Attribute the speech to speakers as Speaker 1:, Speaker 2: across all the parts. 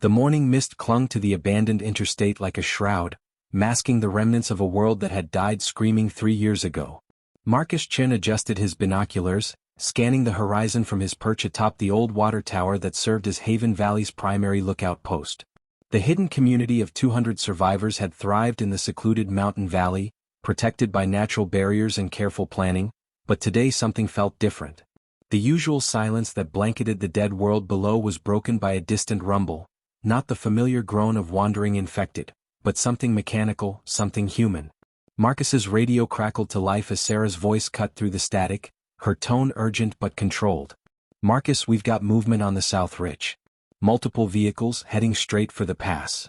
Speaker 1: The morning mist clung to the abandoned interstate like a shroud, masking the remnants of a world that had died screaming 3 years ago. Marcus Chin adjusted his binoculars, scanning the horizon from his perch atop the old water tower that served as Haven Valley's primary lookout post. The hidden community of 200 survivors had thrived in the secluded mountain valley, protected by natural barriers and careful planning, but today something felt different. The usual silence that blanketed the dead world below was broken by a distant rumble, not the familiar groan of wandering infected, but something mechanical, something human. Marcus's radio crackled to life as Sarah's voice cut through the static, her tone urgent but controlled. "Marcus, we've got movement on the South Ridge. Multiple vehicles heading straight for the pass."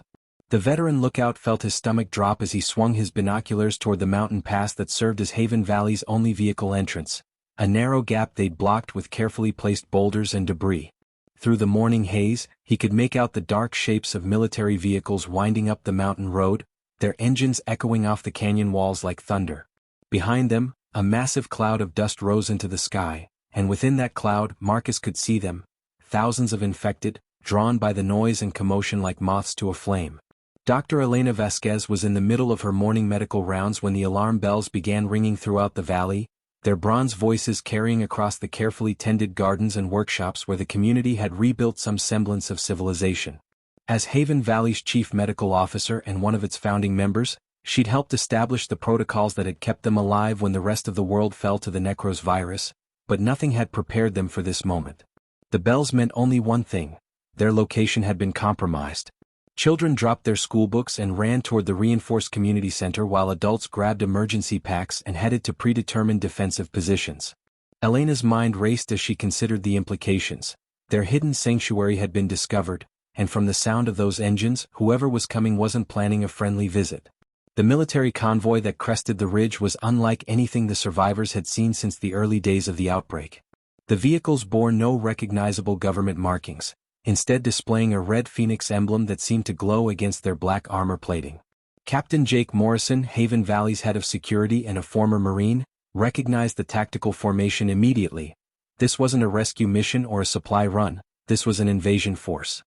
Speaker 1: The veteran lookout felt his stomach drop as he swung his binoculars toward the mountain pass that served as Haven Valley's only vehicle entrance, a narrow gap they'd blocked with carefully placed boulders and debris. Through the morning haze, he could make out the dark shapes of military vehicles winding up the mountain road, their engines echoing off the canyon walls like thunder. Behind them, a massive cloud of dust rose into the sky, and within that cloud Marcus could see them, thousands of infected, drawn by the noise and commotion like moths to a flame. Dr. Elena Vasquez was in the middle of her morning medical rounds when the alarm bells began ringing throughout the valley, their bronze voices carrying across the carefully tended gardens and workshops where the community had rebuilt some semblance of civilization. As Haven Valley's chief medical officer and one of its founding members, she'd helped establish the protocols that had kept them alive when the rest of the world fell to the Necros virus, but nothing had prepared them for this moment. The bells meant only one thing: their location had been compromised. Children dropped their schoolbooks and ran toward the reinforced community center while adults grabbed emergency packs and headed to predetermined defensive positions. Elena's mind raced as she considered the implications. Their hidden sanctuary had been discovered, and from the sound of those engines, whoever was coming wasn't planning a friendly visit. The military convoy that crested the ridge was unlike anything the survivors had seen since the early days of the outbreak. The vehicles bore no recognizable government markings, instead displaying a red phoenix emblem that seemed to glow against their black armor plating. Captain Jake Morrison, Haven Valley's head of security and a former Marine, recognized the tactical formation immediately. This wasn't a rescue mission or a supply run, this was an invasion force.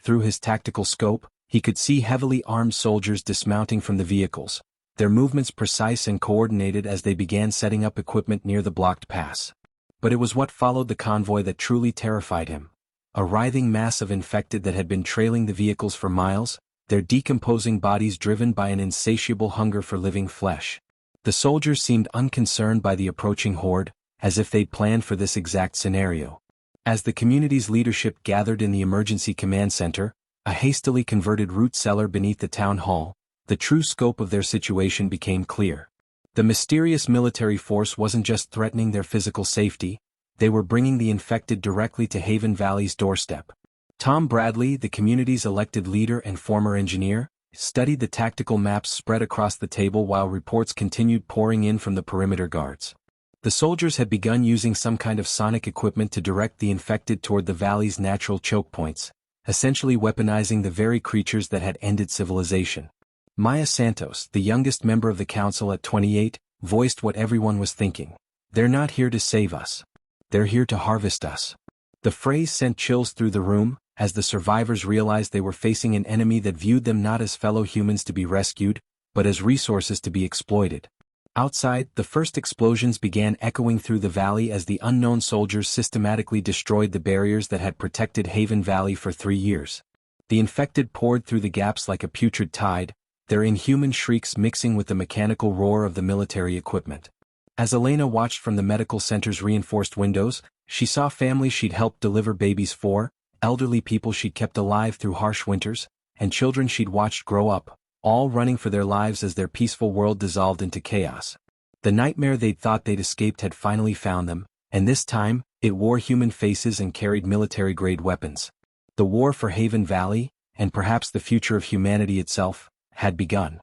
Speaker 1: Through his tactical scope, he could see heavily armed soldiers dismounting from the vehicles, their movements precise and coordinated as they began setting up equipment near the blocked pass. But it was what followed the convoy that truly terrified him. A writhing mass of infected that had been trailing the vehicles for miles, their decomposing bodies driven by an insatiable hunger for living flesh. The soldiers seemed unconcerned by the approaching horde, as if they'd planned for this exact scenario. As the community's leadership gathered in the emergency command center, a hastily converted root cellar beneath the town hall, the true scope of their situation became clear. The mysterious military force wasn't just threatening their physical safety, they were bringing the infected directly to Haven Valley's doorstep. Tom Bradley, the community's elected leader and former engineer, studied the tactical maps spread across the table while reports continued pouring in from the perimeter guards. The soldiers had begun using some kind of sonic equipment to direct the infected toward the valley's natural choke points, essentially weaponizing the very creatures that had ended civilization. Maya Santos, the youngest member of the council at 28, voiced what everyone was thinking. "They're not here to save us. They're here to harvest us." The phrase sent chills through the room, as the survivors realized they were facing an enemy that viewed them not as fellow humans to be rescued, but as resources to be exploited. Outside, the first explosions began echoing through the valley as the unknown soldiers systematically destroyed the barriers that had protected Haven Valley for 3 years. The infected poured through the gaps like a putrid tide, their inhuman shrieks mixing with the mechanical roar of the military equipment. As Elena watched from the medical center's reinforced windows, she saw families she'd helped deliver babies for, elderly people she'd kept alive through harsh winters, and children she'd watched grow up, all running for their lives as their peaceful world dissolved into chaos. The nightmare they'd thought they'd escaped had finally found them, and this time, it wore human faces and carried military-grade weapons. The war for Haven Valley, and perhaps the future of humanity itself, had begun.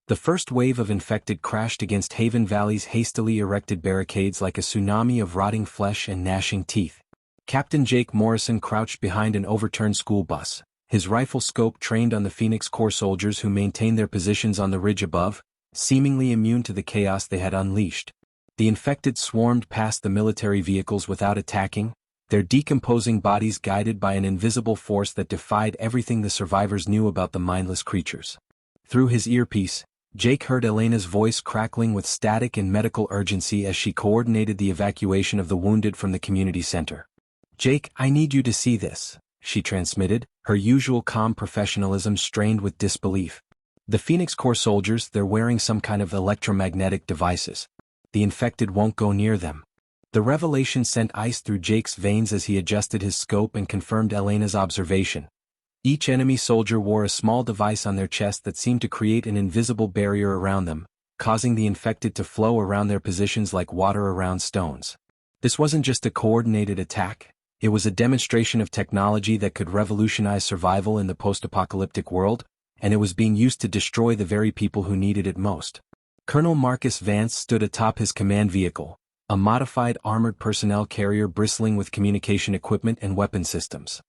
Speaker 1: The first wave of infected crashed against Haven Valley's hastily erected barricades like a tsunami of rotting flesh and gnashing teeth. Captain Jake Morrison crouched behind an overturned school bus, his rifle scope trained on the Phoenix Corps soldiers who maintained their positions on the ridge above, seemingly immune to the chaos they had unleashed. The infected swarmed past the military vehicles without attacking, their decomposing bodies guided by an invisible force that defied everything the survivors knew about the mindless creatures. Through his earpiece, Jake heard Elena's voice crackling with static and medical urgency as she coordinated the evacuation of the wounded from the community center. "Jake, I need you to see this," she transmitted, her usual calm professionalism strained with disbelief. "The Phoenix Corps soldiers, they're wearing some kind of electromagnetic devices. The infected won't go near them." The revelation sent ice through Jake's veins as he adjusted his scope and confirmed Elena's observation. Each enemy soldier wore a small device on their chest that seemed to create an invisible barrier around them, causing the infected to flow around their positions like water around stones. This wasn't just a coordinated attack, it was a demonstration of technology that could revolutionize survival in the post-apocalyptic world, and it was being used to destroy the very people who needed it most. Colonel Marcus Vance stood atop his command vehicle, a modified armored personnel carrier bristling with communication equipment and weapon systems.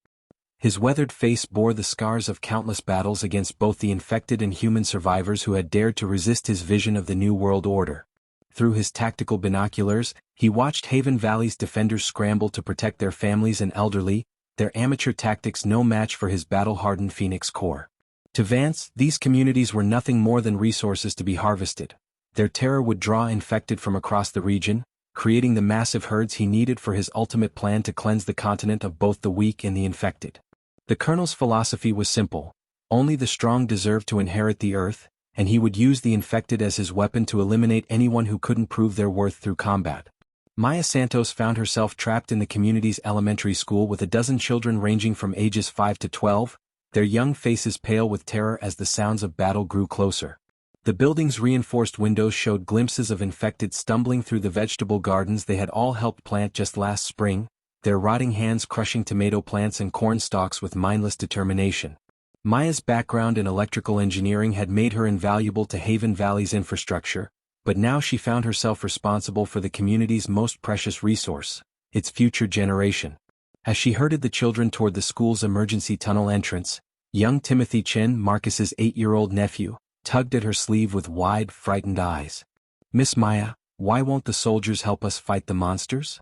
Speaker 1: His weathered face bore the scars of countless battles against both the infected and human survivors who had dared to resist his vision of the New World Order. Through his tactical binoculars, he watched Haven Valley's defenders scramble to protect their families and elderly, their amateur tactics no match for his battle-hardened Phoenix Corps. To Vance, these communities were nothing more than resources to be harvested. Their terror would draw infected from across the region, creating the massive herds he needed for his ultimate plan to cleanse the continent of both the weak and the infected. The colonel's philosophy was simple: only the strong deserve to inherit the earth, and he would use the infected as his weapon to eliminate anyone who couldn't prove their worth through combat. Maya Santos found herself trapped in the community's elementary school with a dozen children ranging from ages 5 to 12, their young faces pale with terror as the sounds of battle grew closer. The building's reinforced windows showed glimpses of infected stumbling through the vegetable gardens they had all helped plant just last spring, their rotting hands crushing tomato plants and corn stalks with mindless determination. Maya's background in electrical engineering had made her invaluable to Haven Valley's infrastructure, but now she found herself responsible for the community's most precious resource, its future generation. As she herded the children toward the school's emergency tunnel entrance, young Timothy Chin, Marcus's 8-year-old nephew, tugged at her sleeve with wide, frightened eyes. "Miss Maya, why won't the soldiers help us fight the monsters?"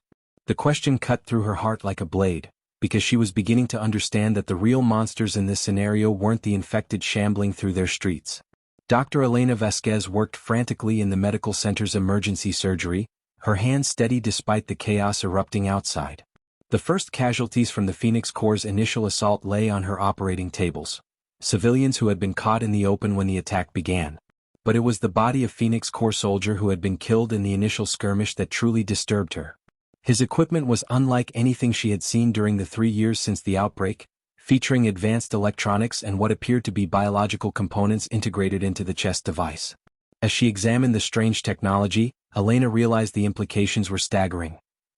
Speaker 1: The question cut through her heart like a blade, because she was beginning to understand that the real monsters in this scenario weren't the infected shambling through their streets. Dr. Elena Vasquez worked frantically in the medical center's emergency surgery, her hands steady despite the chaos erupting outside. The first casualties from the Phoenix Corps' initial assault lay on her operating tables, civilians who had been caught in the open when the attack began. But it was the body of Phoenix Corps soldier who had been killed in the initial skirmish that truly disturbed her. His equipment was unlike anything she had seen during the 3 years since the outbreak, featuring advanced electronics and what appeared to be biological components integrated into the chest device. As she examined the strange technology, Elena realized the implications were staggering.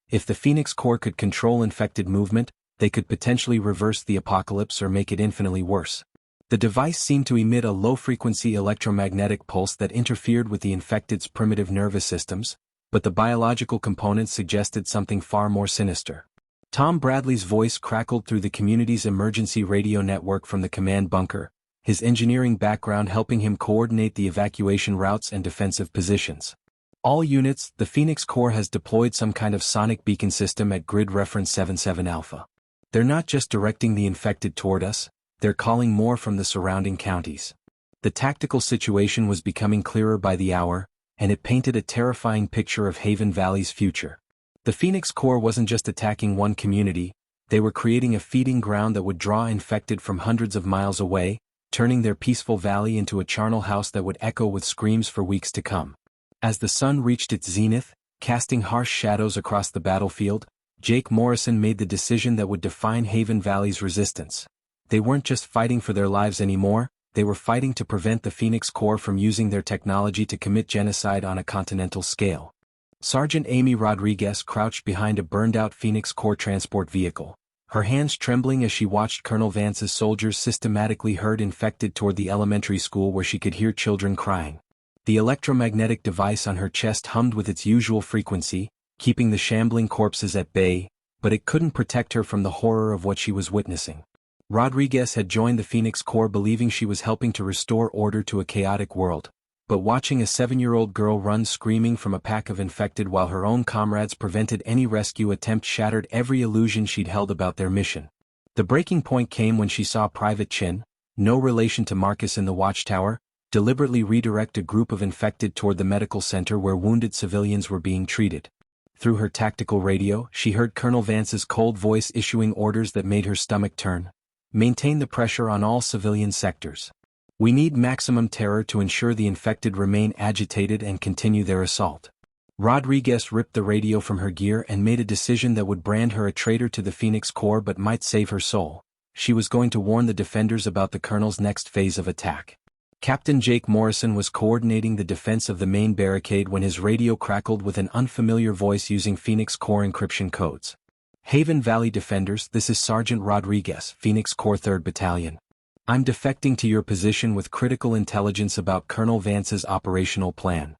Speaker 1: If the Phoenix Corps could control infected movement, they could potentially reverse the apocalypse or make it infinitely worse. The device seemed to emit a low-frequency electromagnetic pulse that interfered with the infected's primitive nervous systems, but the biological components suggested something far more sinister. Tom Bradley's voice crackled through the community's emergency radio network from the command bunker, his engineering background helping him coordinate the evacuation routes and defensive positions. "All units, the Phoenix Corps has deployed some kind of sonic beacon system at grid reference 77 Alpha. They're not just directing the infected toward us, they're calling more from the surrounding counties." The tactical situation was becoming clearer by the hour, and it painted a terrifying picture of Haven Valley's future. The Phoenix Corps wasn't just attacking one community, they were creating a feeding ground that would draw infected from hundreds of miles away, turning their peaceful valley into a charnel house that would echo with screams for weeks to come. As the sun reached its zenith, casting harsh shadows across the battlefield, Jake Morrison made the decision that would define Haven Valley's resistance. They weren't just fighting for their lives anymore, they were fighting to prevent the Phoenix Corps from using their technology to commit genocide on a continental scale. Sergeant Amy Rodriguez crouched behind a burned-out Phoenix Corps transport vehicle, her hands trembling as she watched Colonel Vance's soldiers systematically herd infected toward the elementary school where she could hear children crying. The electromagnetic device on her chest hummed with its usual frequency, keeping the shambling corpses at bay, but it couldn't protect her from the horror of what she was witnessing. Rodriguez had joined the Phoenix Corps believing she was helping to restore order to a chaotic world, but watching a 7-year-old girl run screaming from a pack of infected while her own comrades prevented any rescue attempt shattered every illusion she'd held about their mission. The breaking point came when she saw Private Chin, no relation to Marcus in the watchtower, deliberately redirect a group of infected toward the medical center where wounded civilians were being treated. Through her tactical radio, she heard Colonel Vance's cold voice issuing orders that made her stomach turn. Maintain the pressure on all civilian sectors. We need maximum terror to ensure the infected remain agitated and continue their assault. Rodriguez ripped the radio from her gear and made a decision that would brand her a traitor to the Phoenix Corps but might save her soul. She was going to warn the defenders about the colonel's next phase of attack. Captain Jake Morrison was coordinating the defense of the main barricade when his radio crackled with an unfamiliar voice using Phoenix Corps encryption codes. Haven Valley Defenders, this is Sergeant Rodriguez, Phoenix Corps 3rd Battalion. I'm defecting to your position with critical intelligence about Colonel Vance's operational plan.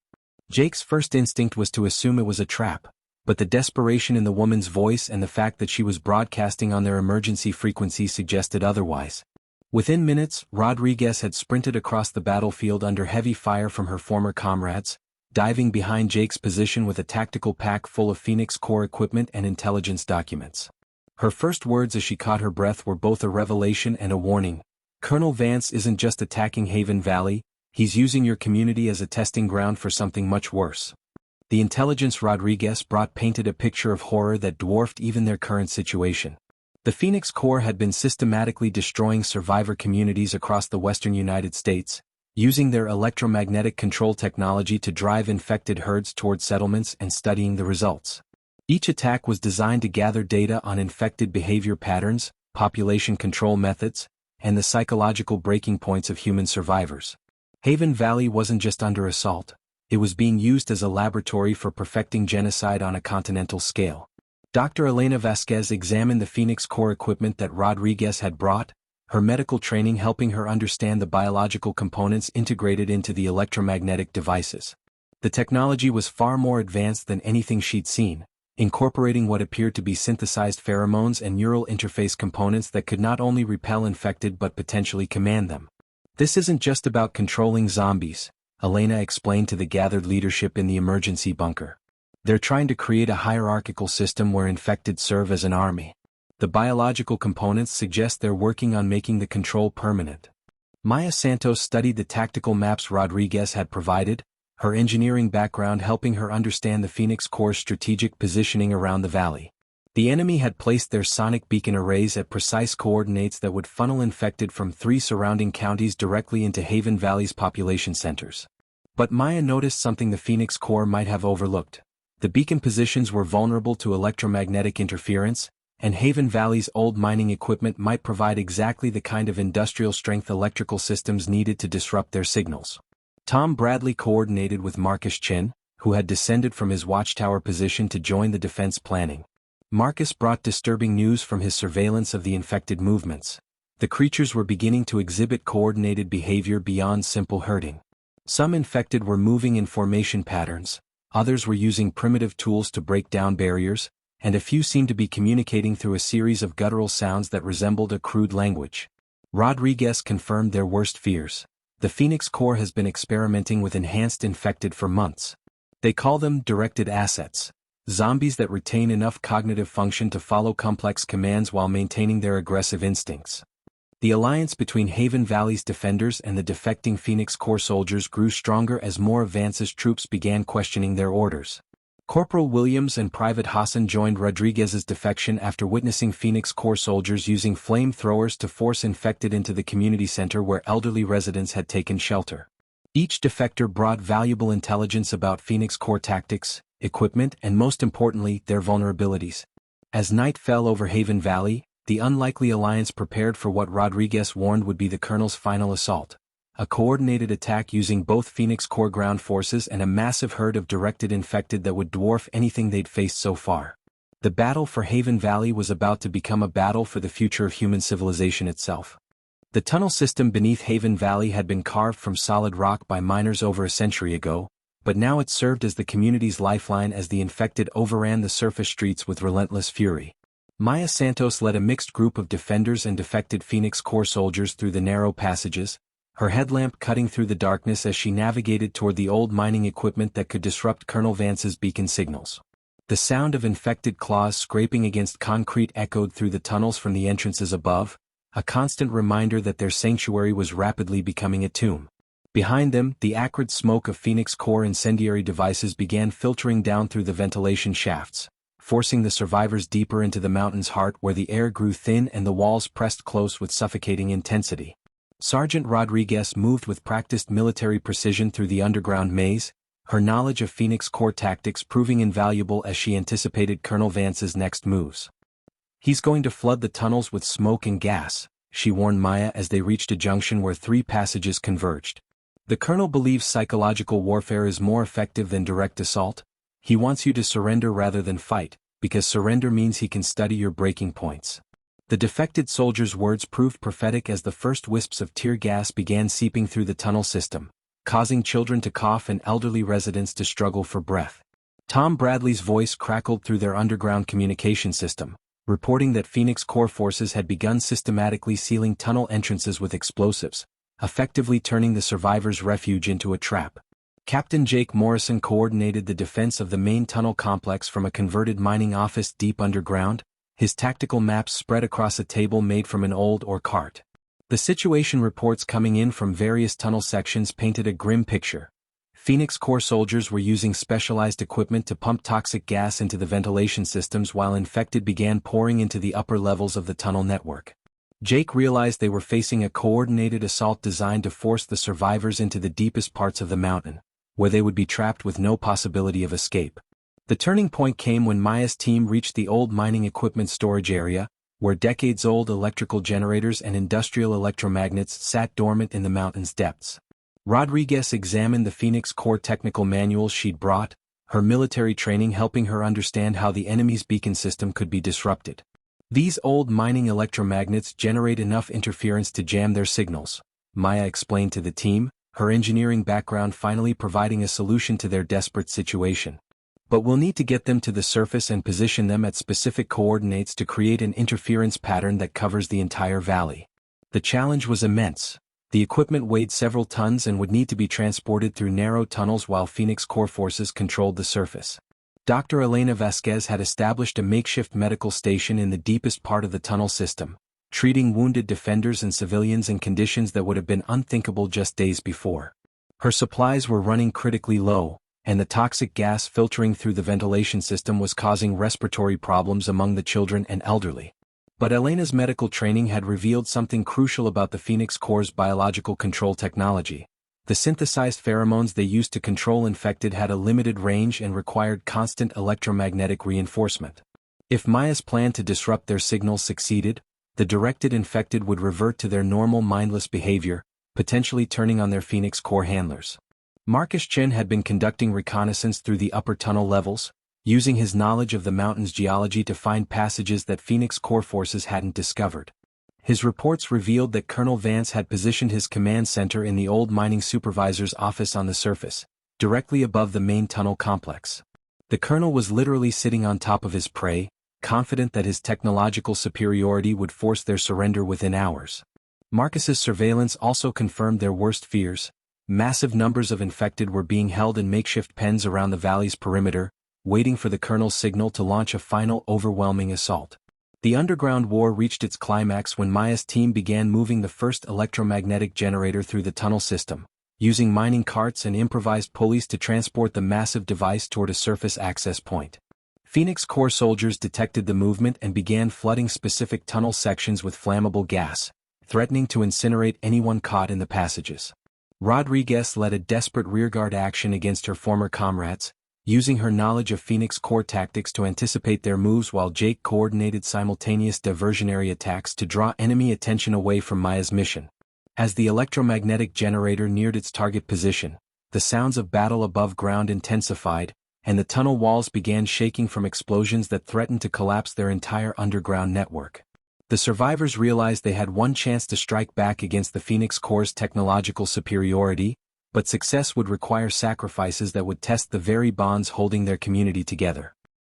Speaker 1: Jake's first instinct was to assume it was a trap, but the desperation in the woman's voice and the fact that she was broadcasting on their emergency frequency suggested otherwise. Within minutes, Rodriguez had sprinted across the battlefield under heavy fire from her former comrades, diving behind Jake's position with a tactical pack full of Phoenix Corps equipment and intelligence documents. Her first words as she caught her breath were both a revelation and a warning. Colonel Vance isn't just attacking Haven Valley, he's using your community as a testing ground for something much worse. The intelligence Rodriguez brought painted a picture of horror that dwarfed even their current situation. The Phoenix Corps had been systematically destroying survivor communities across the western United States, using their electromagnetic control technology to drive infected herds toward settlements and studying the results. Each attack was designed to gather data on infected behavior patterns, population control methods, and the psychological breaking points of human survivors. Haven Valley wasn't just under assault, it was being used as a laboratory for perfecting genocide on a continental scale. Dr. Elena Vasquez examined the Phoenix Corps equipment that Rodriguez had brought, her medical training helping her understand the biological components integrated into the electromagnetic devices. The technology was far more advanced than anything she'd seen, incorporating what appeared to be synthesized pheromones and neural interface components that could not only repel infected but potentially command them. This isn't just about controlling zombies, Elena explained to the gathered leadership in the emergency bunker. They're trying to create a hierarchical system where infected serve as an army. The biological components suggest they're working on making the control permanent. Maya Santos studied the tactical maps Rodriguez had provided, her engineering background helping her understand the Phoenix Corps' strategic positioning around the valley. The enemy had placed their sonic beacon arrays at precise coordinates that would funnel infected from 3 surrounding counties directly into Haven Valley's population centers. But Maya noticed something the Phoenix Corps might have overlooked. The beacon positions were vulnerable to electromagnetic interference, and Haven Valley's old mining equipment might provide exactly the kind of industrial-strength electrical systems needed to disrupt their signals. Tom Bradley coordinated with Marcus Chin, who had descended from his watchtower position to join the defense planning. Marcus brought disturbing news from his surveillance of the infected movements. The creatures were beginning to exhibit coordinated behavior beyond simple herding. Some infected were moving in formation patterns, others were using primitive tools to break down barriers, and a few seemed to be communicating through a series of guttural sounds that resembled a crude language. Rodriguez confirmed their worst fears. The Phoenix Corps has been experimenting with enhanced infected for months. They call them directed assets, zombies that retain enough cognitive function to follow complex commands while maintaining their aggressive instincts. The alliance between Haven Valley's defenders and the defecting Phoenix Corps soldiers grew stronger as more of Vance's troops began questioning their orders. Corporal Williams and Private Hassan joined Rodriguez's defection after witnessing Phoenix Corps soldiers using flamethrowers to force infected into the community center where elderly residents had taken shelter. Each defector brought valuable intelligence about Phoenix Corps tactics, equipment, and most importantly, their vulnerabilities. As night fell over Haven Valley, the unlikely alliance prepared for what Rodriguez warned would be the colonel's final assault. A coordinated attack using both Phoenix Corps ground forces and a massive herd of directed infected that would dwarf anything they'd faced so far. The battle for Haven Valley was about to become a battle for the future of human civilization itself. The tunnel system beneath Haven Valley had been carved from solid rock by miners over a century ago, but now it served as the community's lifeline as the infected overran the surface streets with relentless fury. Maya Santos led a mixed group of defenders and defected Phoenix Corps soldiers through the narrow passages, her headlamp cutting through the darkness as she navigated toward the old mining equipment that could disrupt Colonel Vance's beacon signals. The sound of infected claws scraping against concrete echoed through the tunnels from the entrances above, a constant reminder that their sanctuary was rapidly becoming a tomb. Behind them, the acrid smoke of Phoenix Core incendiary devices began filtering down through the ventilation shafts, forcing the survivors deeper into the mountain's heart where the air grew thin and the walls pressed close with suffocating intensity. Sergeant Rodriguez moved with practiced military precision through the underground maze, her knowledge of Phoenix Core tactics proving invaluable as she anticipated Colonel Vance's next moves. "He's going to flood the tunnels with smoke and gas," she warned Maya as they reached a junction where 3 passages converged. "The Colonel believes psychological warfare is more effective than direct assault. He wants you to surrender rather than fight, because surrender means he can study your breaking points." The defected soldier's words proved prophetic as the first wisps of tear gas began seeping through the tunnel system, causing children to cough and elderly residents to struggle for breath. Tom Bradley's voice crackled through their underground communication system, reporting that Phoenix Core forces had begun systematically sealing tunnel entrances with explosives, effectively turning the survivors' refuge into a trap. Captain Jake Morrison coordinated the defense of the main tunnel complex from a converted mining office deep underground, his tactical maps spread across a table made from an old ore cart. The situation reports coming in from various tunnel sections painted a grim picture. Phoenix Core soldiers were using specialized equipment to pump toxic gas into the ventilation systems while infected began pouring into the upper levels of the tunnel network. Jake realized they were facing a coordinated assault designed to force the survivors into the deepest parts of the mountain, where they would be trapped with no possibility of escape. The turning point came when Maya's team reached the old mining equipment storage area, where decades-old electrical generators and industrial electromagnets sat dormant in the mountain's depths. Rodriguez examined the Phoenix Core technical manuals she'd brought, her military training helping her understand how the enemy's beacon system could be disrupted. "These old mining electromagnets generate enough interference to jam their signals," Maya explained to the team, her engineering background finally providing a solution to their desperate situation. "But we'll need to get them to the surface and position them at specific coordinates to create an interference pattern that covers the entire valley." The challenge was immense. The equipment weighed several tons and would need to be transported through narrow tunnels while Phoenix Core forces controlled the surface. Dr. Elena Vasquez had established a makeshift medical station in the deepest part of the tunnel system, treating wounded defenders and civilians in conditions that would have been unthinkable just days before. Her supplies were running critically low, and the toxic gas filtering through the ventilation system was causing respiratory problems among the children and elderly. But Elena's medical training had revealed something crucial about the Phoenix Core's biological control technology. The synthesized pheromones they used to control infected had a limited range and required constant electromagnetic reinforcement. If Maya's plan to disrupt their signals succeeded, the directed infected would revert to their normal mindless behavior, potentially turning on their Phoenix Core handlers. Marcus Chen had been conducting reconnaissance through the upper tunnel levels, using his knowledge of the mountain's geology to find passages that Phoenix Core forces hadn't discovered. His reports revealed that Colonel Vance had positioned his command center in the old mining supervisor's office on the surface, directly above the main tunnel complex. The colonel was literally sitting on top of his prey, confident that his technological superiority would force their surrender within hours. Marcus's surveillance also confirmed their worst fears. Massive numbers of infected were being held in makeshift pens around the valley's perimeter, waiting for the colonel's signal to launch a final overwhelming assault. The underground war reached its climax when Maya's team began moving the first electromagnetic generator through the tunnel system, using mining carts and improvised pulleys to transport the massive device toward a surface access point. Phoenix Core soldiers detected the movement and began flooding specific tunnel sections with flammable gas, threatening to incinerate anyone caught in the passages. Rodriguez led a desperate rearguard action against her former comrades, using her knowledge of Phoenix Core tactics to anticipate their moves while Jake coordinated simultaneous diversionary attacks to draw enemy attention away from Maya's mission. As the electromagnetic generator neared its target position, the sounds of battle above ground intensified, and the tunnel walls began shaking from explosions that threatened to collapse their entire underground network. The survivors realized they had one chance to strike back against the Phoenix Core's technological superiority, but success would require sacrifices that would test the very bonds holding their community together.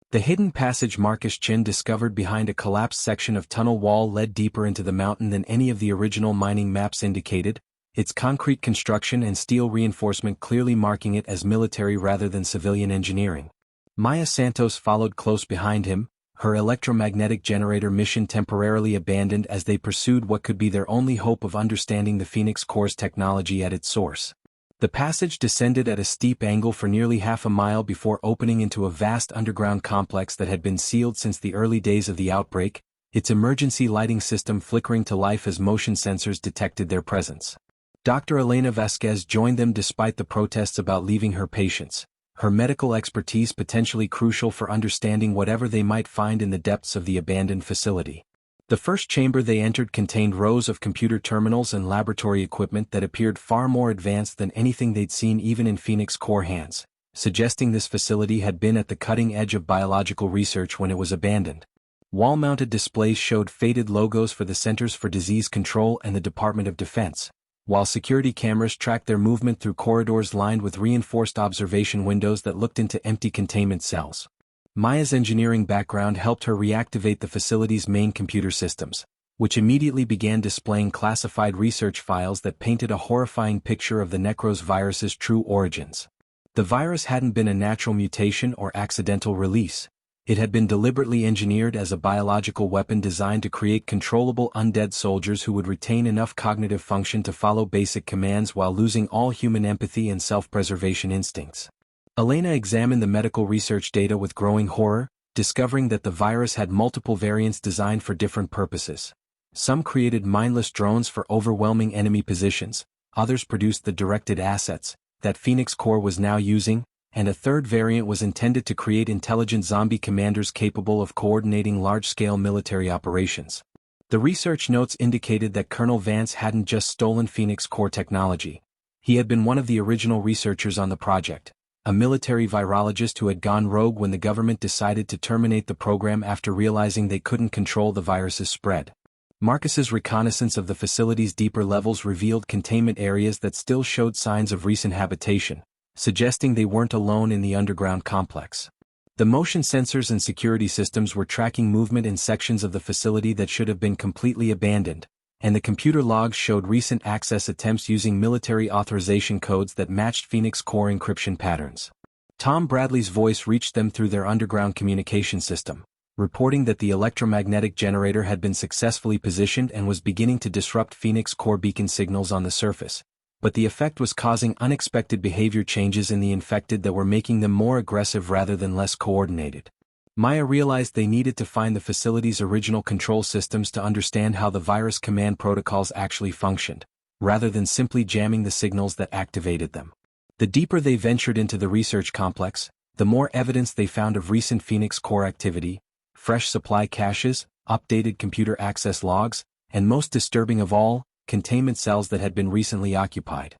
Speaker 1: The hidden passage Marcus Chin discovered behind a collapsed section of tunnel wall led deeper into the mountain than any of the original mining maps indicated, its concrete construction and steel reinforcement clearly marking it as military rather than civilian engineering. Maya Santos followed close behind him, her electromagnetic generator mission temporarily abandoned as they pursued what could be their only hope of understanding the Phoenix Core's technology at its source. The passage descended at a steep angle for nearly half a mile before opening into a vast underground complex that had been sealed since the early days of the outbreak, its emergency lighting system flickering to life as motion sensors detected their presence. Dr. Elena Vasquez joined them despite the protests about leaving her patients, her medical expertise potentially crucial for understanding whatever they might find in the depths of the abandoned facility. The first chamber they entered contained rows of computer terminals and laboratory equipment that appeared far more advanced than anything they'd seen even in Phoenix Core hands, suggesting this facility had been at the cutting edge of biological research when it was abandoned. Wall-mounted displays showed faded logos for the Centers for Disease Control and the Department of Defense, while security cameras tracked their movement through corridors lined with reinforced observation windows that looked into empty containment cells. Maya's engineering background helped her reactivate the facility's main computer systems, which immediately began displaying classified research files that painted a horrifying picture of the Necros virus's true origins. The virus hadn't been a natural mutation or accidental release. It had been deliberately engineered as a biological weapon designed to create controllable undead soldiers who would retain enough cognitive function to follow basic commands while losing all human empathy and self-preservation instincts. Elena examined the medical research data with growing horror, discovering that the virus had multiple variants designed for different purposes. Some created mindless drones for overwhelming enemy positions, others produced the directed assets that Phoenix Core was now using, and a third variant was intended to create intelligent zombie commanders capable of coordinating large-scale military operations. The research notes indicated that Colonel Vance hadn't just stolen Phoenix Core technology. He had been one of the original researchers on the project, a military virologist who had gone rogue when the government decided to terminate the program after realizing they couldn't control the virus's spread. Marcus's reconnaissance of the facility's deeper levels revealed containment areas that still showed signs of recent habitation, suggesting they weren't alone in the underground complex. The motion sensors and security systems were tracking movement in sections of the facility that should have been completely abandoned, and the computer logs showed recent access attempts using military authorization codes that matched Phoenix Core encryption patterns. Tom Bradley's voice reached them through their underground communication system, reporting that the electromagnetic generator had been successfully positioned and was beginning to disrupt Phoenix Core beacon signals on the surface. But the effect was causing unexpected behavior changes in the infected that were making them more aggressive rather than less coordinated. Maya realized they needed to find the facility's original control systems to understand how the virus command protocols actually functioned, rather than simply jamming the signals that activated them. The deeper they ventured into the research complex, the more evidence they found of recent Phoenix Core activity, fresh supply caches, updated computer access logs, and most disturbing of all, containment cells that had been recently occupied.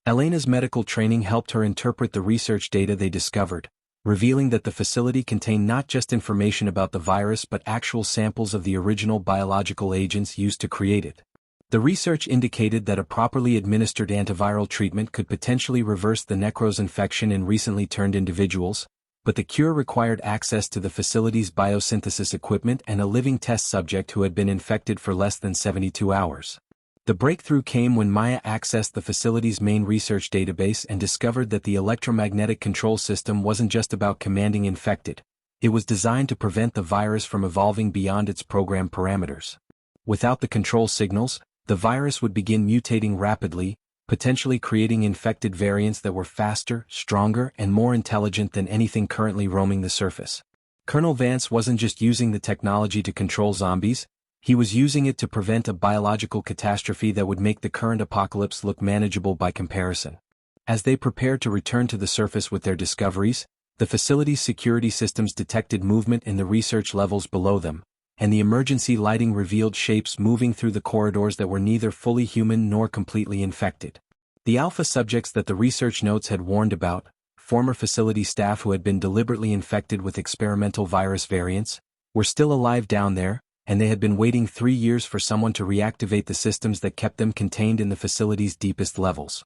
Speaker 1: Elena's medical training helped her interpret the research data they discovered, revealing that the facility contained not just information about the virus but actual samples of the original biological agents used to create it. The research indicated that a properly administered antiviral treatment could potentially reverse the Necros infection in recently turned individuals, but the cure required access to the facility's biosynthesis equipment and a living test subject who had been infected for less than 72 hours. The breakthrough came when Maya accessed the facility's main research database and discovered that the electromagnetic control system wasn't just about commanding infected. It was designed to prevent the virus from evolving beyond its program parameters. Without the control signals, the virus would begin mutating rapidly, potentially creating infected variants that were faster, stronger, and more intelligent than anything currently roaming the surface. Colonel Vance wasn't just using the technology to control zombies, he was using it to prevent a biological catastrophe that would make the current apocalypse look manageable by comparison. As they prepared to return to the surface with their discoveries, the facility's security systems detected movement in the research levels below them, and the emergency lighting revealed shapes moving through the corridors that were neither fully human nor completely infected. The alpha subjects that the research notes had warned about, former facility staff who had been deliberately infected with experimental virus variants, were still alive down there, and they had been waiting 3 years for someone to reactivate the systems that kept them contained in the facility's deepest levels.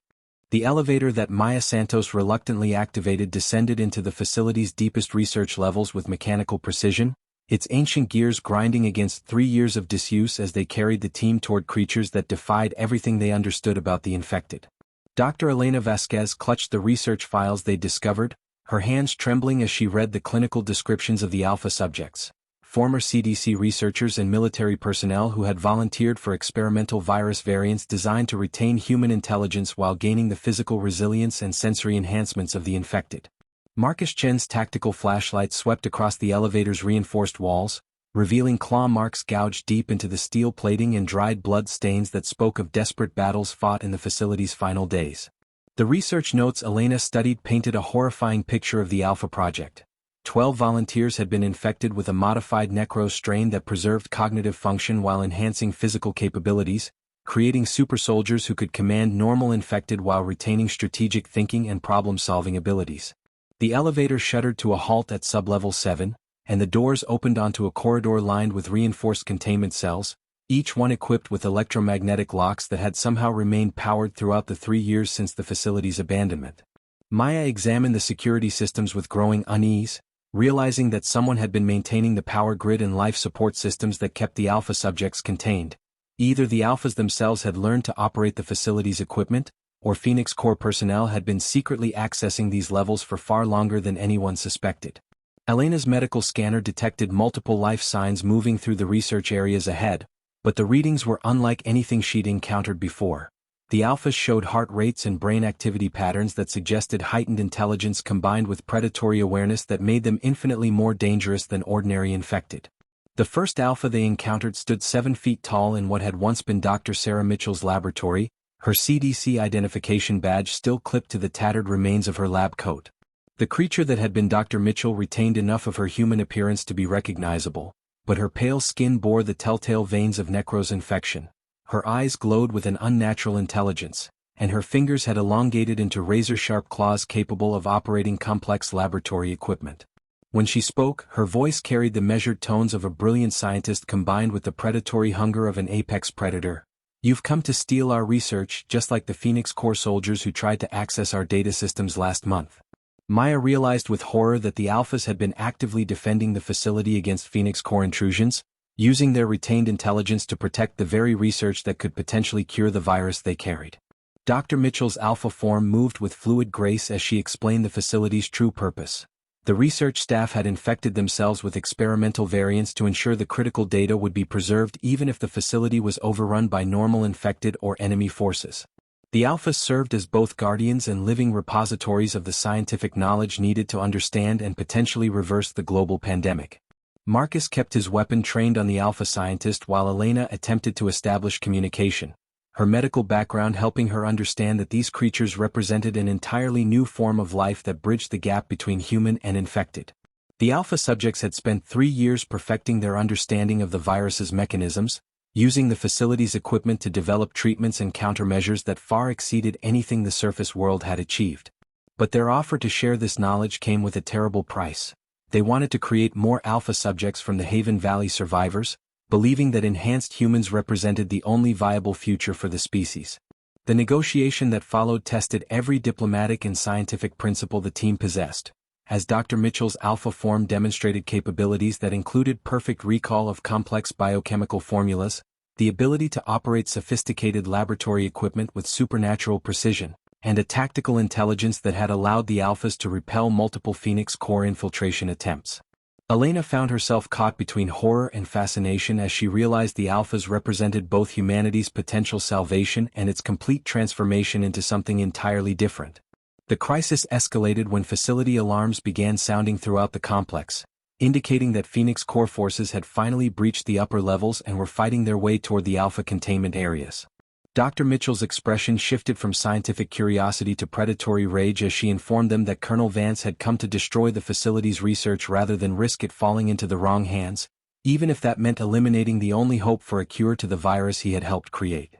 Speaker 1: The elevator that Maya Santos reluctantly activated descended into the facility's deepest research levels with mechanical precision, its ancient gears grinding against 3 years of disuse as they carried the team toward creatures that defied everything they understood about the infected. Dr. Elena Vasquez clutched the research files they discovered, her hands trembling as she read the clinical descriptions of the alpha subjects, former CDC researchers and military personnel who had volunteered for experimental virus variants designed to retain human intelligence while gaining the physical resilience and sensory enhancements of the infected. Marcus Chen's tactical flashlight swept across the elevator's reinforced walls, revealing claw marks gouged deep into the steel plating and dried blood stains that spoke of desperate battles fought in the facility's final days. The research notes Elena studied painted a horrifying picture of the Alpha Project. 12 volunteers had been infected with a modified necro strain that preserved cognitive function while enhancing physical capabilities, creating super soldiers who could command normal infected while retaining strategic thinking and problem-solving abilities. The elevator shuddered to a halt at sublevel 7, and the doors opened onto a corridor lined with reinforced containment cells, each one equipped with electromagnetic locks that had somehow remained powered throughout the 3 years since the facility's abandonment. Maya examined the security systems with growing unease, realizing that someone had been maintaining the power grid and life support systems that kept the Alpha subjects contained. Either the Alphas themselves had learned to operate the facility's equipment, or Phoenix Corps personnel had been secretly accessing these levels for far longer than anyone suspected. Elena's medical scanner detected multiple life signs moving through the research areas ahead, but the readings were unlike anything she'd encountered before. The Alphas showed heart rates and brain activity patterns that suggested heightened intelligence combined with predatory awareness that made them infinitely more dangerous than ordinary infected. The first Alpha they encountered stood 7 feet tall in what had once been Dr. Sarah Mitchell's laboratory, her CDC identification badge still clipped to the tattered remains of her lab coat. The creature that had been Dr. Mitchell retained enough of her human appearance to be recognizable, but her pale skin bore the telltale veins of necros infection. Her eyes glowed with an unnatural intelligence, and her fingers had elongated into razor-sharp claws capable of operating complex laboratory equipment. When she spoke, her voice carried the measured tones of a brilliant scientist combined with the predatory hunger of an apex predator. "You've come to steal our research just like the Phoenix Corps soldiers who tried to access our data systems last month." Maya realized with horror that the Alphas had been actively defending the facility against Phoenix Corps intrusions, using their retained intelligence to protect the very research that could potentially cure the virus they carried. Dr. Mitchell's Alpha form moved with fluid grace as she explained the facility's true purpose. The research staff had infected themselves with experimental variants to ensure the critical data would be preserved even if the facility was overrun by normal infected or enemy forces. The Alphas served as both guardians and living repositories of the scientific knowledge needed to understand and potentially reverse the global pandemic. Marcus kept his weapon trained on the Alpha scientist while Elena attempted to establish communication, her medical background helping her understand that these creatures represented an entirely new form of life that bridged the gap between human and infected. The Alpha subjects had spent 3 years perfecting their understanding of the virus's mechanisms, using the facility's equipment to develop treatments and countermeasures that far exceeded anything the surface world had achieved. But their offer to share this knowledge came with a terrible price. They wanted to create more Alpha subjects from the Haven Valley survivors, believing that enhanced humans represented the only viable future for the species. The negotiation that followed tested every diplomatic and scientific principle the team possessed, as Dr. Mitchell's Alpha form demonstrated capabilities that included perfect recall of complex biochemical formulas, the ability to operate sophisticated laboratory equipment with supernatural precision, and a tactical intelligence that had allowed the Alphas to repel multiple Phoenix Corps infiltration attempts. Elena found herself caught between horror and fascination as she realized the Alphas represented both humanity's potential salvation and its complete transformation into something entirely different. The crisis escalated when facility alarms began sounding throughout the complex, indicating that Phoenix Corps forces had finally breached the upper levels and were fighting their way toward the Alpha containment areas. Dr. Mitchell's expression shifted from scientific curiosity to predatory rage as she informed them that Colonel Vance had come to destroy the facility's research rather than risk it falling into the wrong hands, even if that meant eliminating the only hope for a cure to the virus he had helped create.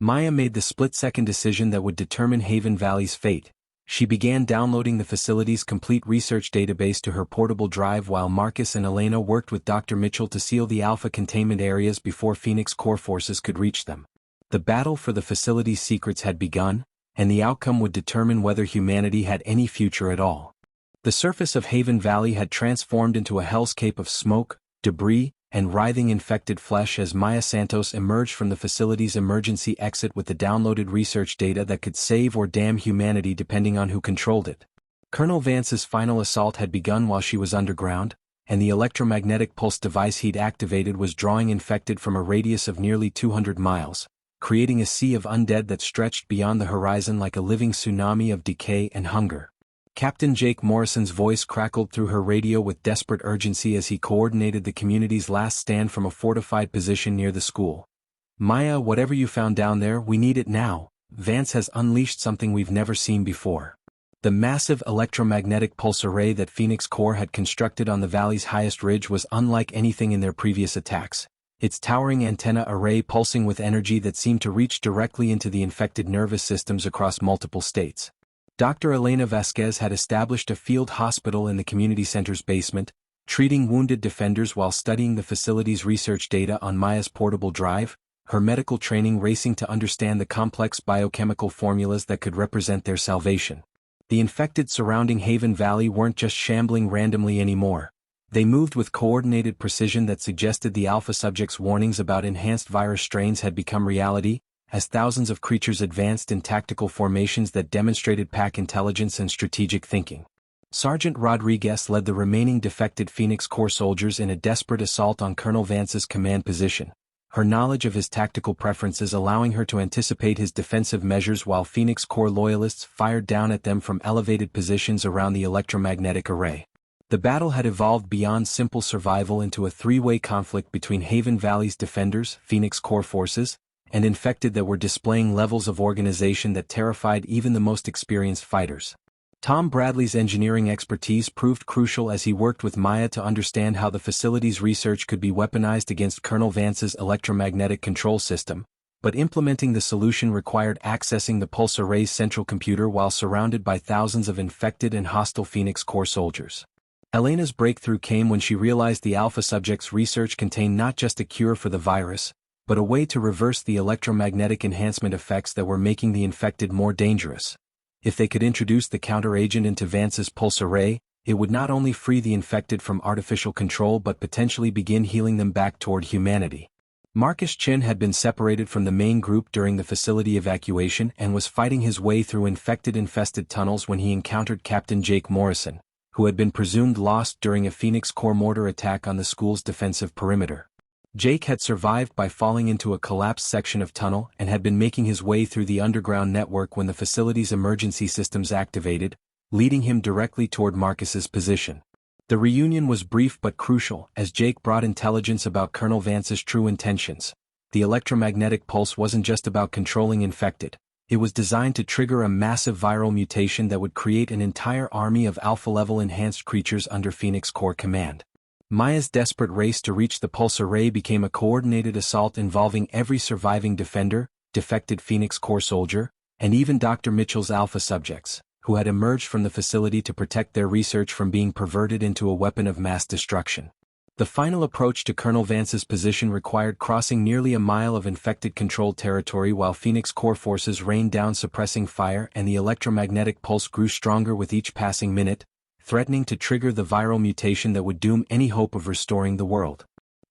Speaker 1: Maya made the split-second decision that would determine Haven Valley's fate. She began downloading the facility's complete research database to her portable drive while Marcus and Elena worked with Dr. Mitchell to seal the Alpha containment areas before Phoenix Corps forces could reach them. The battle for the facility's secrets had begun, and the outcome would determine whether humanity had any future at all. The surface of Haven Valley had transformed into a hellscape of smoke, debris, and writhing infected flesh as Maya Santos emerged from the facility's emergency exit with the downloaded research data that could save or damn humanity depending on who controlled it. Colonel Vance's final assault had begun while she was underground, and the electromagnetic pulse device he'd activated was drawing infected from a radius of nearly 200 miles, creating a sea of undead that stretched beyond the horizon like a living tsunami of decay and hunger. Captain Jake Morrison's voice crackled through her radio with desperate urgency as he coordinated the community's last stand from a fortified position near the school. "Maya, whatever you found down there, we need it now. Vance has unleashed something we've never seen before." The massive electromagnetic pulse array that Phoenix Corps had constructed on the valley's highest ridge was unlike anything in their previous attacks, its towering antenna array pulsing with energy that seemed to reach directly into the infected nervous systems across multiple states. Dr. Elena Vasquez had established a field hospital in the community center's basement, treating wounded defenders while studying the facility's research data on Maya's portable drive, her medical training racing to understand the complex biochemical formulas that could represent their salvation. The infected surrounding Haven Valley weren't just shambling randomly anymore. They moved with coordinated precision that suggested the alpha subject's warnings about enhanced virus strains had become reality, as thousands of creatures advanced in tactical formations that demonstrated pack intelligence and strategic thinking. Sergeant Rodriguez led the remaining defected Phoenix Corps soldiers in a desperate assault on Colonel Vance's command position, her knowledge of his tactical preferences allowing her to anticipate his defensive measures while Phoenix Corps loyalists fired down at them from elevated positions around the electromagnetic array. The battle had evolved beyond simple survival into a three-way conflict between Haven Valley's defenders, Phoenix Corps forces, and infected that were displaying levels of organization that terrified even the most experienced fighters. Tom Bradley's engineering expertise proved crucial as he worked with Maya to understand how the facility's research could be weaponized against Colonel Vance's electromagnetic control system, but implementing the solution required accessing the pulse array's central computer while surrounded by thousands of infected and hostile Phoenix Corps soldiers. Elena's breakthrough came when she realized the alpha subject's research contained not just a cure for the virus, but a way to reverse the electromagnetic enhancement effects that were making the infected more dangerous. If they could introduce the counteragent into Vance's pulse array, it would not only free the infected from artificial control but potentially begin healing them back toward humanity. Marcus Chin had been separated from the main group during the facility evacuation and was fighting his way through infested tunnels when he encountered Captain Jake Morrison, who had been presumed lost during a Phoenix Corps mortar attack on the school's defensive perimeter. Jake had survived by falling into a collapsed section of tunnel and had been making his way through the underground network when the facility's emergency systems activated, leading him directly toward Marcus's position. The reunion was brief but crucial as Jake brought intelligence about Colonel Vance's true intentions. The electromagnetic pulse wasn't just about controlling infected, it was designed to trigger a massive viral mutation that would create an entire army of alpha-level enhanced creatures under Phoenix Corps command. Maya's desperate race to reach the pulse array became a coordinated assault involving every surviving defender, defected Phoenix Corps soldier, and even Dr. Mitchell's alpha subjects, who had emerged from the facility to protect their research from being perverted into a weapon of mass destruction. The final approach to Colonel Vance's position required crossing nearly a mile of infected-controlled territory while Phoenix Corps forces rained down suppressing fire and the electromagnetic pulse grew stronger with each passing minute, threatening to trigger the viral mutation that would doom any hope of restoring the world.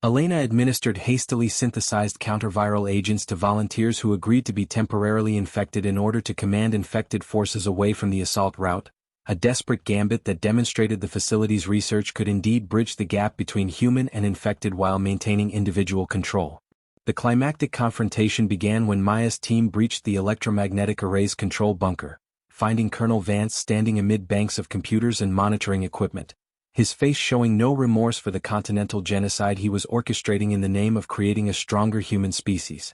Speaker 1: Elena administered hastily synthesized counterviral agents to volunteers who agreed to be temporarily infected in order to command infected forces away from the assault route, a desperate gambit that demonstrated the facility's research could indeed bridge the gap between human and infected while maintaining individual control. The climactic confrontation began when Maya's team breached the electromagnetic array's control bunker, finding Colonel Vance standing amid banks of computers and monitoring equipment, his face showing no remorse for the continental genocide he was orchestrating in the name of creating a stronger human species.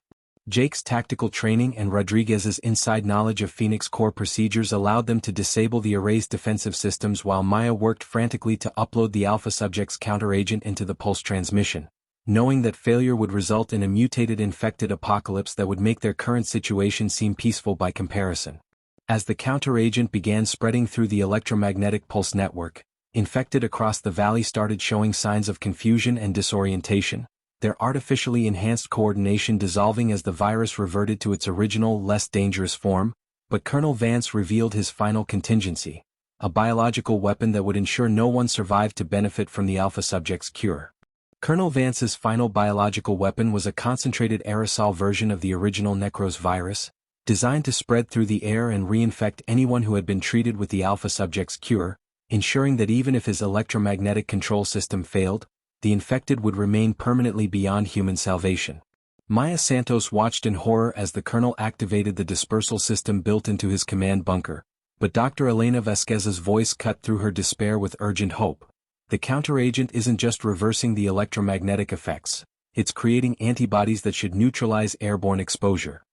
Speaker 1: Jake's tactical training and Rodriguez's inside knowledge of Phoenix Corps procedures allowed them to disable the array's defensive systems while Maya worked frantically to upload the alpha subject's counteragent into the pulse transmission, knowing that failure would result in a mutated infected apocalypse that would make their current situation seem peaceful by comparison. As the counteragent began spreading through the electromagnetic pulse network, infected across the valley started showing signs of confusion and disorientation, their artificially enhanced coordination dissolving as the virus reverted to its original, less dangerous form, but Colonel Vance revealed his final contingency, a biological weapon that would ensure no one survived to benefit from the alpha subject's cure. Colonel Vance's final biological weapon was a concentrated aerosol version of the original Necros virus, designed to spread through the air and reinfect anyone who had been treated with the Alpha subject's cure, ensuring that even if his electromagnetic control system failed, the infected would remain permanently beyond human salvation. Maya Santos watched in horror as the colonel activated the dispersal system built into his command bunker, but Dr. Elena Vasquez's voice cut through her despair with urgent hope. The counteragent isn't just reversing the electromagnetic effects, it's creating antibodies that should neutralize airborne exposure.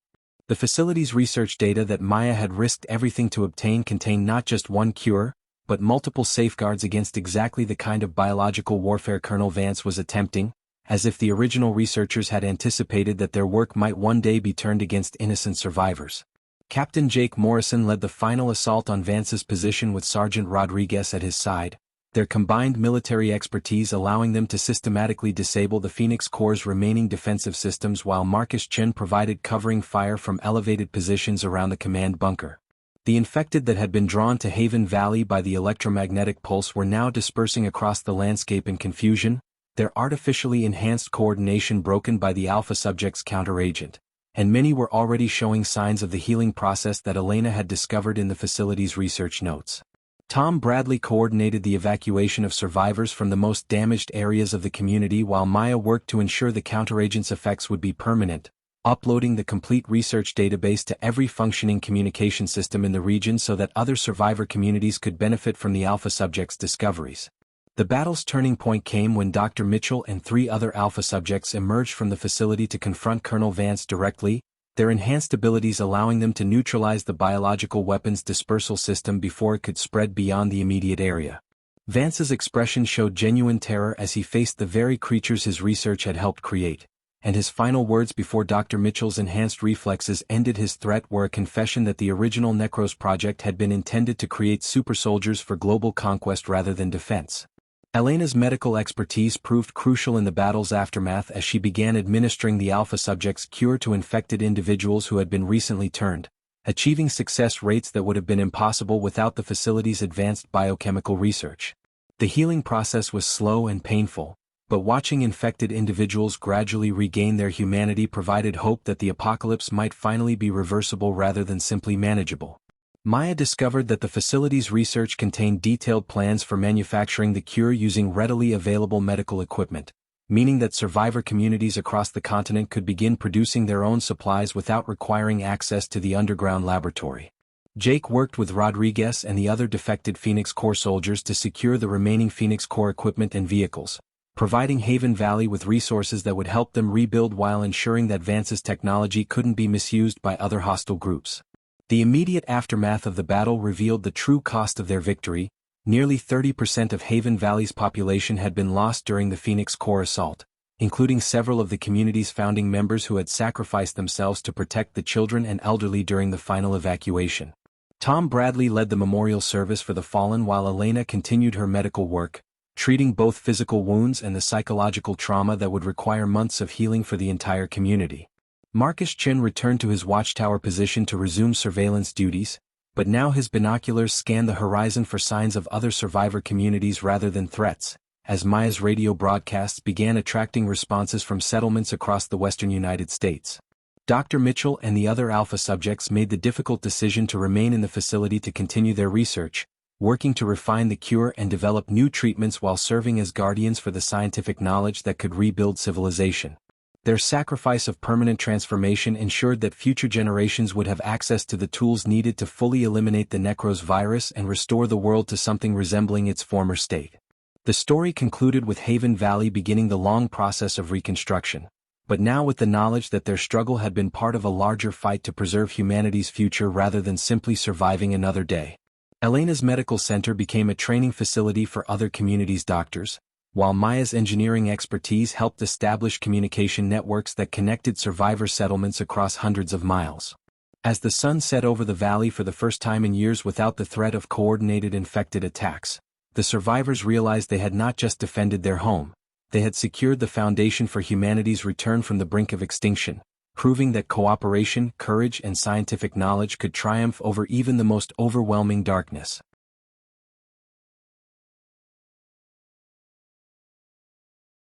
Speaker 1: The facility's research data that Maya had risked everything to obtain contained not just one cure, but multiple safeguards against exactly the kind of biological warfare Colonel Vance was attempting, as if the original researchers had anticipated that their work might one day be turned against innocent survivors. Captain Jake Morrison led the final assault on Vance's position with Sergeant Rodriguez at his side, their combined military expertise allowing them to systematically disable the Phoenix Corps' remaining defensive systems while Marcus Chen provided covering fire from elevated positions around the command bunker. The infected that had been drawn to Haven Valley by the electromagnetic pulse were now dispersing across the landscape in confusion, their artificially enhanced coordination broken by the Alpha subject's counteragent, and many were already showing signs of the healing process that Elena had discovered in the facility's research notes. Tom Bradley coordinated the evacuation of survivors from the most damaged areas of the community while Maya worked to ensure the counteragent's effects would be permanent, uploading the complete research database to every functioning communication system in the region so that other survivor communities could benefit from the Alpha subject's discoveries. The battle's turning point came when Dr. Mitchell and 3 other Alpha subjects emerged from the facility to confront Colonel Vance directly, their enhanced abilities allowing them to neutralize the biological weapons dispersal system before it could spread beyond the immediate area. Vance's expression showed genuine terror as he faced the very creatures his research had helped create, and his final words before Dr. Mitchell's enhanced reflexes ended his threat were a confession that the original Necros project had been intended to create super soldiers for global conquest rather than defense. Elena's medical expertise proved crucial in the battle's aftermath as she began administering the Alpha subject's cure to infected individuals who had been recently turned, achieving success rates that would have been impossible without the facility's advanced biochemical research. The healing process was slow and painful, but watching infected individuals gradually regain their humanity provided hope that the apocalypse might finally be reversible rather than simply manageable. Maya discovered that the facility's research contained detailed plans for manufacturing the cure using readily available medical equipment, meaning that survivor communities across the continent could begin producing their own supplies without requiring access to the underground laboratory. Jake worked with Rodriguez and the other defected Phoenix Corps soldiers to secure the remaining Phoenix Corps equipment and vehicles, providing Haven Valley with resources that would help them rebuild while ensuring that Vance's technology couldn't be misused by other hostile groups. The immediate aftermath of the battle revealed the true cost of their victory. Nearly 30% of Haven Valley's population had been lost during the Phoenix Corps assault, including several of the community's founding members who had sacrificed themselves to protect the children and elderly during the final evacuation. Tom Bradley led the memorial service for the fallen while Elena continued her medical work, treating both physical wounds and the psychological trauma that would require months of healing for the entire community. Marcus Chen returned to his watchtower position to resume surveillance duties, but now his binoculars scanned the horizon for signs of other survivor communities rather than threats, as Maya's radio broadcasts began attracting responses from settlements across the western United States. Dr. Mitchell and the other Alpha subjects made the difficult decision to remain in the facility to continue their research, working to refine the cure and develop new treatments while serving as guardians for the scientific knowledge that could rebuild civilization. Their sacrifice of permanent transformation ensured that future generations would have access to the tools needed to fully eliminate the Necros virus and restore the world to something resembling its former state. The story concluded with Haven Valley beginning the long process of reconstruction, but now with the knowledge that their struggle had been part of a larger fight to preserve humanity's future rather than simply surviving another day. Elena's medical center became a training facility for other communities' doctors, while Maya's engineering expertise helped establish communication networks that connected survivor settlements across hundreds of miles. As the sun set over the valley for the first time in years without the threat of coordinated infected attacks, the survivors realized they had not just defended their home, they had secured the foundation for humanity's return from the brink of extinction, proving that cooperation, courage, and scientific knowledge could triumph over even the most overwhelming darkness.